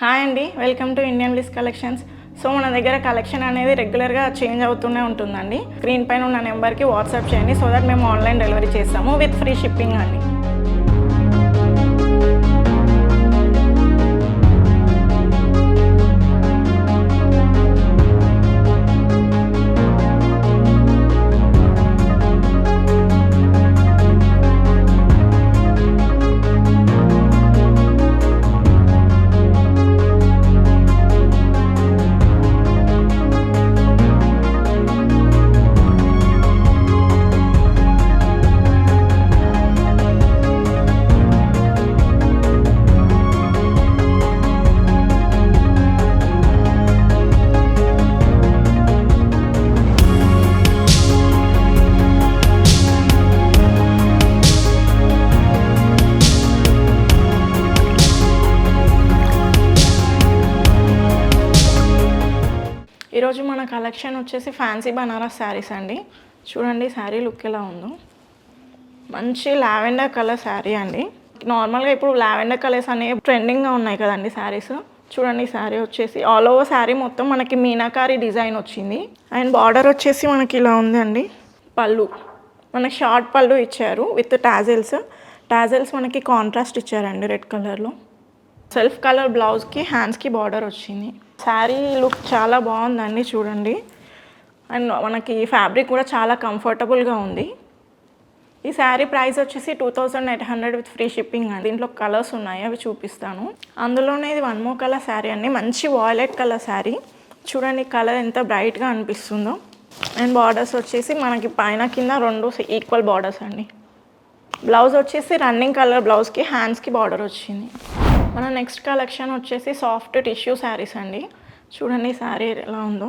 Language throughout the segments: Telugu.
హాయ్ అండి, welcome to Indian bliss collections. So మన దగ్గర కలెక్షన్ అనేది రెగ్యులర్గా చేంజ్ అవుతూనే ఉంటుందండి. స్క్రీన్ పైన ఉన్న నెంబర్కి వాట్సాప్ చేయండి సో దట్ మేము ఆన్లైన్ డెలివరీ చేస్తాము విత్ ఫ్రీ షిప్పింగ్ అండి. ఈరోజు మన కలెక్షన్ వచ్చేసి ఫ్యాన్సీ బనారస్ శారీస్ అండి. చూడండి శారీ లుక్ ఎలా ఉందో. మంచి లావెండర్ కలర్ శారీ అండి. నార్మల్గా ఇప్పుడు లావెండర్ కలర్స్ అనేవి ట్రెండింగ్గా ఉన్నాయి కదండి శారీస్. చూడండి శారీ వచ్చేసి ఆల్ ఓవర్ శారీ మొత్తం మనకి మీనాకారి డిజైన్ వచ్చింది. అండ్ బార్డర్ వచ్చేసి మనకి ఇలా ఉందండి. పళ్ళు మనకి షార్ట్ పళ్ళు ఇచ్చారు విత్ టాజెల్స్ మనకి కాంట్రాస్ట్ ఇచ్చారండి రెడ్ కలర్లో. సెల్ఫ్ కలర్ బ్లౌజ్కి హ్యాండ్స్కి బార్డర్ వచ్చింది. శారీ లుక్ చాలా బాగుందండి చూడండి. అండ్ మనకి ఫ్యాబ్రిక్ కూడా చాలా కంఫర్టబుల్గా ఉంది. ఈ శారీ ప్రైస్ వచ్చేసి 2800 విత్ ఫ్రీ షిప్పింగ్ అండి. దీంట్లో కలర్స్ ఉన్నాయి, అవి చూపిస్తాను. అందులోనే ఇది వన్ మోర్ కలర్ శారీ అండి. మంచి వాయిలెట్ కలర్ శారీ. చూడండి కలర్ ఎంత బ్రైట్గా అనిపిస్తుందో. అండ్ బార్డర్స్ వచ్చేసి మనకి పైన కింద రెండు ఈక్వల్ బార్డర్స్ అండి. బ్లౌజ్ వచ్చేసి రన్నింగ్ కలర్ బ్లౌజ్కి హ్యాండ్స్కి బార్డర్ వచ్చింది. మన నెక్స్ట్ కలెక్షన్ వచ్చేసి సాఫ్ట్ టిష్యూ శారీస్ అండి. చూడండి శారీ ఎలా ఉందో.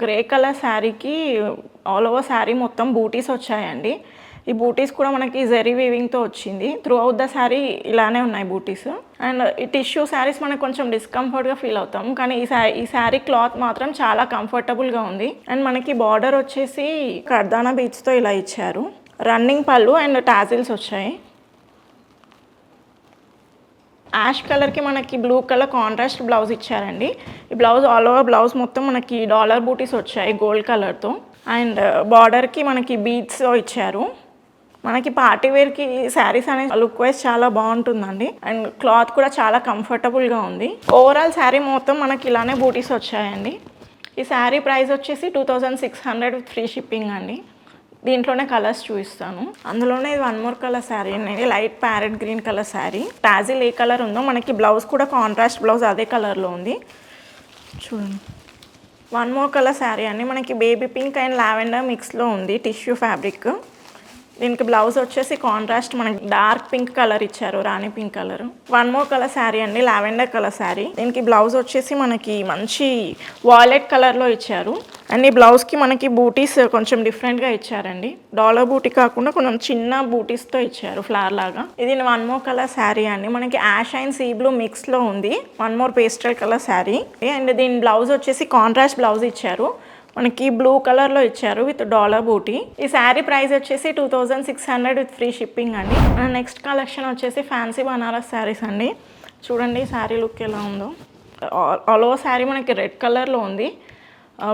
గ్రే కలర్ శారీకి ఆల్ ఓవర్ శారీ మొత్తం బూటీస్ వచ్చాయండి. ఈ బూటీస్ కూడా మనకి జెరీ వీవింగ్తో వచ్చింది. త్రూ అవుట్ ద శారీ ఇలానే ఉన్నాయి బూటీస్. అండ్ ఈ టిష్యూ శారీస్ మనకు కొంచెం డిస్కంఫర్ట్గా ఫీల్ అవుతాం, కానీ ఈ శారీ క్లాత్ మాత్రం చాలా కంఫర్టబుల్గా ఉంది. అండ్ మనకి బార్డర్ వచ్చేసి కర్దానా బీడ్స్తో ఇలా ఇచ్చారు. రన్నింగ్ పళ్ళు అండ్ టాజిల్స్ వచ్చాయి. యాష్ కలర్కి మనకి బ్లూ కలర్ కాంట్రాస్ట్ బ్లౌజ్ ఇచ్చారండి. ఈ బ్లౌజ్ ఆల్ ఓవర్ బ్లౌజ్ మొత్తం మనకి డాలర్ బూటీస్ వచ్చాయి గోల్డ్ కలర్తో. అండ్ బార్డర్కి మనకి బీడ్స్ ఇచ్చారు. మనకి పార్టీ వేర్కి శారీస్ అనేది లుక్ వైజ్ చాలా బాగుంటుందండి. అండ్ క్లాత్ కూడా చాలా కంఫర్టబుల్గా ఉంది. ఓవరాల్ శారీ మొత్తం మనకి ఇలానే బూటీస్ వచ్చాయండి. ఈ శారీ ప్రైస్ వచ్చేసి 2600 విత్ ఫ్రీ షిప్పింగ్ అండి. దీంట్లోనే కలర్స్ చూపిస్తాను. అందులోనే ఇది వన్ మోర్ కలర్ శారీ అనేది light parrot green colour sari. Tassel ఏ కలర్ ఉందో మనకి బ్లౌజ్ కూడా కాంట్రాస్ట్ బ్లౌజ్ అదే కలర్లో ఉంది. చూడండి వన్ మోర్ కలర్ శారీ అండి. మనకి బేబీ పింక్ అండ్ లావెండర్ మిక్స్లో ఉంది టిష్యూ ఫ్యాబ్రిక్. దీనికి బ్లౌజ్ వచ్చేసి కాంట్రాస్ట్ మనకి డార్క్ పింక్ కలర్ ఇచ్చారు, rani pink colour. One more colour sari అండి, లావెండర్ కలర్ శారీ. దీనికి బ్లౌజ్ వచ్చేసి మనకి మంచి వాయిలెట్ కలర్లో ఇచ్చారు. అండ్ ఈ బ్లౌజ్కి మనకి బూటీస్ కొంచెం డిఫరెంట్గా ఇచ్చారండి. డాలర్ బూటీ కాకుండా కొంచెం చిన్న బూటీస్తో ఇచ్చారు ఫ్లవర్ లాగా. ఇది వన్ మోర్ కలర్ శారీ అండి. మనకి యాష్ అండ్ సీ బ్లూ మిక్స్లో ఉంది. One more pastel colour sari. And దీని బ్లౌజ్ వచ్చేసి కాంట్రాస్ట్ బ్లౌజ్ ఇచ్చారు. మనకి బ్లూ కలర్లో ఇచ్చారు విత్ డాలర్ బూటీ. ఈ శారీ ప్రైస్ వచ్చేసి 2600 విత్ ఫ్రీ షిప్పింగ్ అండి. మన నెక్స్ట్ కలెక్షన్ వచ్చేసి ఫ్యాన్సీ బనారస్ శారీస్ అండి. చూడండి శారీ లుక్ ఎలా ఉందో. ఆల్ ఓవర్ శారీ మనకి రెడ్ కలర్లో ఉంది.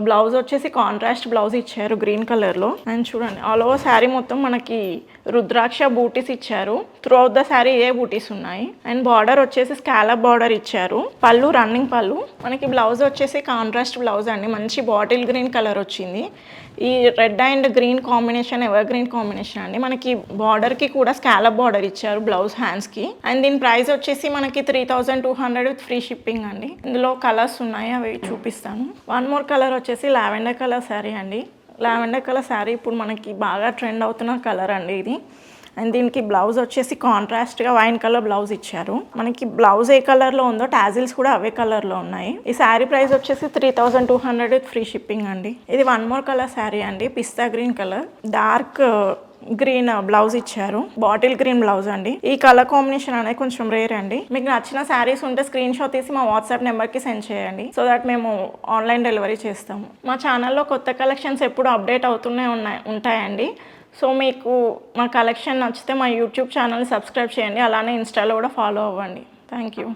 బ్లౌజ్ వచ్చేసి కాంట్రాస్ట్ బ్లౌజ్ ఇచ్చారు గ్రీన్ కలర్లో. అండ్ చూడండి ఆల్ ఓవర్ శారీ మొత్తం మనకి రుద్రాక్ష బూటీస్ ఇచ్చారు. త్రూ అవుట్ ద శారీ ఏ బూటీస్ ఉన్నాయి. అండ్ బార్డర్ వచ్చేసి స్కాలప్ బార్డర్ ఇచ్చారు. పళ్ళు రన్నింగ్ పళ్ళు. మనకి బ్లౌజ్ వచ్చేసి కాంట్రాస్ట్ బ్లౌజ్ అండి. మంచి బాటిల్ గ్రీన్ కలర్ వచ్చింది. ఈ red and green combination ever green combination అండి. మనకి బార్డర్కి కూడా స్కాలప్ బార్డర్ ఇచ్చారు బ్లౌజ్ హ్యాండ్స్కి. అండ్ దీని ప్రైస్ వచ్చేసి మనకి 3200 విత్ ఫ్రీ షిప్పింగ్ అండి. ఇందులో కలర్స్ ఉన్నాయి, అవి చూపిస్తాను. వన్ మోర్ కలర్ వచ్చేసి లావెండర్ కలర్ శారీ అండి. లావెండర్ కలర్ శారీ ఇప్పుడు మనకి బాగా ట్రెండ్ అవుతున్న కలర్ అండి ఇది. అండ్ దీనికి బ్లౌజ్ వచ్చేసి కాంట్రాస్ట్గా వైన్ కలర్ బ్లౌజ్ ఇచ్చారు. మనకి బ్లౌజ్ ఏ కలర్లో ఉందో టాజిల్స్ కూడా అవే కలర్లో ఉన్నాయి. ఈ శారీ ప్రైస్ వచ్చేసి 3200 విత్ ఫ్రీ షిప్పింగ్ అండి. ఇది వన్ మోర్ కలర్ శారీ అండి. Pista green colour, dark green blouse ఇచ్చారు. బాటిల్ గ్రీన్ బ్లౌజ్ అండి. ఈ కలర్ కాంబినేషన్ అనేది కొంచెం రేర్ అండి. మీకు నచ్చిన శారీస్ ఉంటే స్క్రీన్ షాట్ తీసి మా వాట్సాప్ నెంబర్కి సెండ్ చేయండి సో దట్ మేము ఆన్లైన్ డెలివరీ చేస్తాము. మా ఛానల్లో కొత్త కలెక్షన్స్ ఎప్పుడు అప్డేట్ అవుతూనే ఉంటాయండి. సో మీకు మా కలెక్షన్ నచ్చితే మా యూట్యూబ్ ఛానల్ సబ్స్క్రైబ్ చేయండి. అలానే ఇన్స్టాలో కూడా ఫాలో అవ్వండి. Thank you.